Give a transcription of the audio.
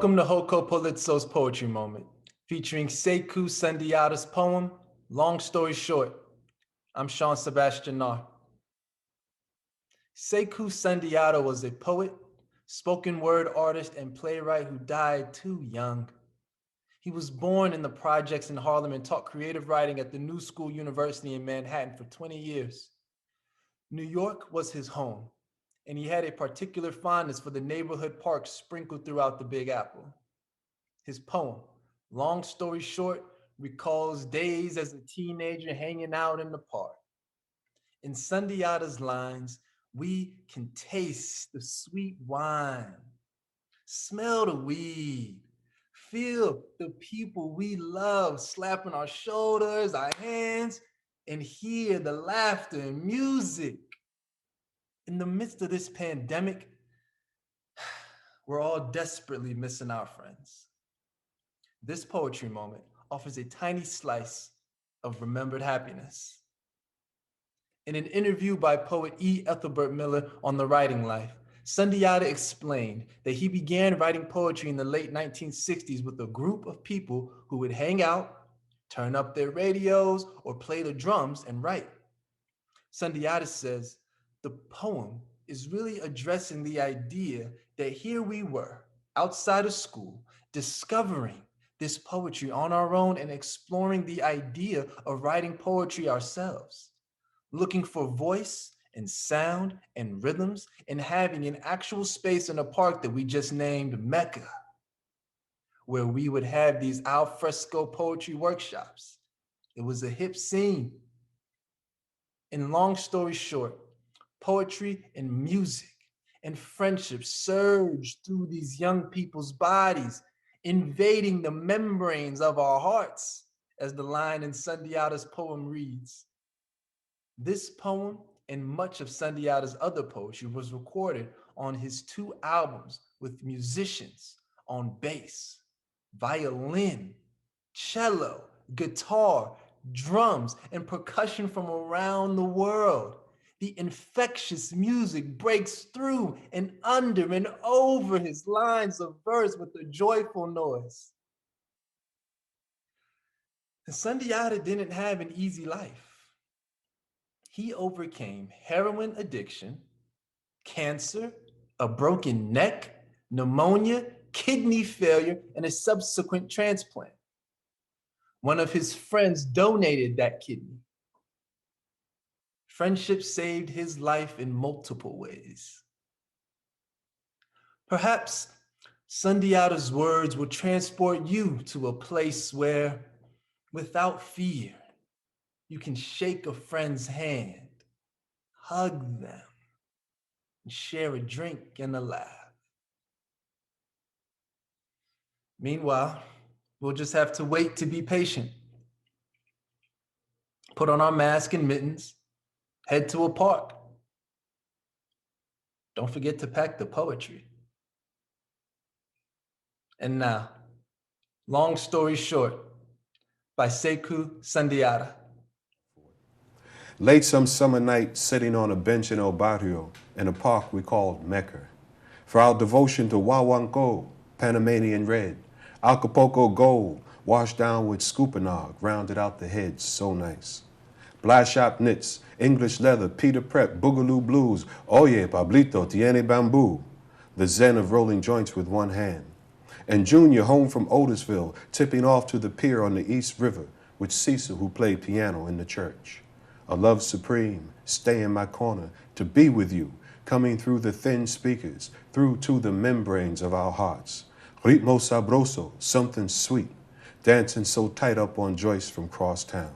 Welcome to Hoko Politzo's Poetry Moment, featuring Sekou Sundiata's poem, Long Story Short. I'm Shawn Sebastian Naar. Sekou Sundiata was a poet, spoken word artist, and playwright who died too young. He was born in the projects in Harlem and taught creative writing at the New School University in Manhattan for 20 years. New York was his home, and he had a particular fondness for the neighborhood parks sprinkled throughout the Big Apple. His poem, Long Story Short, recalls days as a teenager hanging out in the park. In Sundiata's lines, we can taste the sweet wine, smell the weed, feel the people we love slapping our shoulders, our hands, and hear the laughter and music. In the midst of this pandemic, we're all desperately missing our friends. This poetry moment offers a tiny slice of remembered happiness. In an interview by poet E. Ethelbert Miller on The Writing Life, Sundiata explained that he began writing poetry in the late 1960s with a group of people who would hang out, turn up their radios, or play the drums and write. Sundiata says, the poem is really addressing the idea that here we were, outside of school, discovering this poetry on our own and exploring the idea of writing poetry ourselves, looking for voice and sound and rhythms and having an actual space in a park that we just named Mecca, where we would have these al fresco poetry workshops. It was a hip scene. In Long Story Short, poetry and music and friendship surged through these young people's bodies, invading the membranes of our hearts, as the line in Sundiata's poem reads. This poem and much of Sundiata's other poetry was recorded on his 2 albums with musicians on bass, violin, cello, guitar, drums, and percussion from around the world. The infectious music breaks through and under and over his lines of verse with a joyful noise. And Sundiata didn't have an easy life. He overcame heroin addiction, cancer, a broken neck, pneumonia, kidney failure, and a subsequent transplant. One of his friends donated that kidney. Friendship saved his life in multiple ways. Perhaps Sundiata's words will transport you to a place where, without fear, you can shake a friend's hand, hug them, and share a drink and a laugh. Meanwhile, we'll just have to wait to be patient. Put on our mask and mittens, head to a park. Don't forget to pack the poetry. And now, Long Story Short by Sekou Sundiata. Late some summer night, sitting on a bench in El Barrio, in a park we called Mecca, for our devotion to Wawanko, Panamanian red, Acapulco gold, washed down with scupanog, rounded out the heads, so nice. Black shop knits, English leather, Peter Prep, Boogaloo blues, Oye, Pablito, Tiene bamboo, the zen of rolling joints with one hand. And Junior home from Otisville, tipping off to the pier on the East River with Cecil, who played piano in the church. A love supreme, stay in my corner, to be with you, coming through the thin speakers, through to the membranes of our hearts. Ritmo sabroso, something sweet, dancing so tight up on Joyce from Crosstown.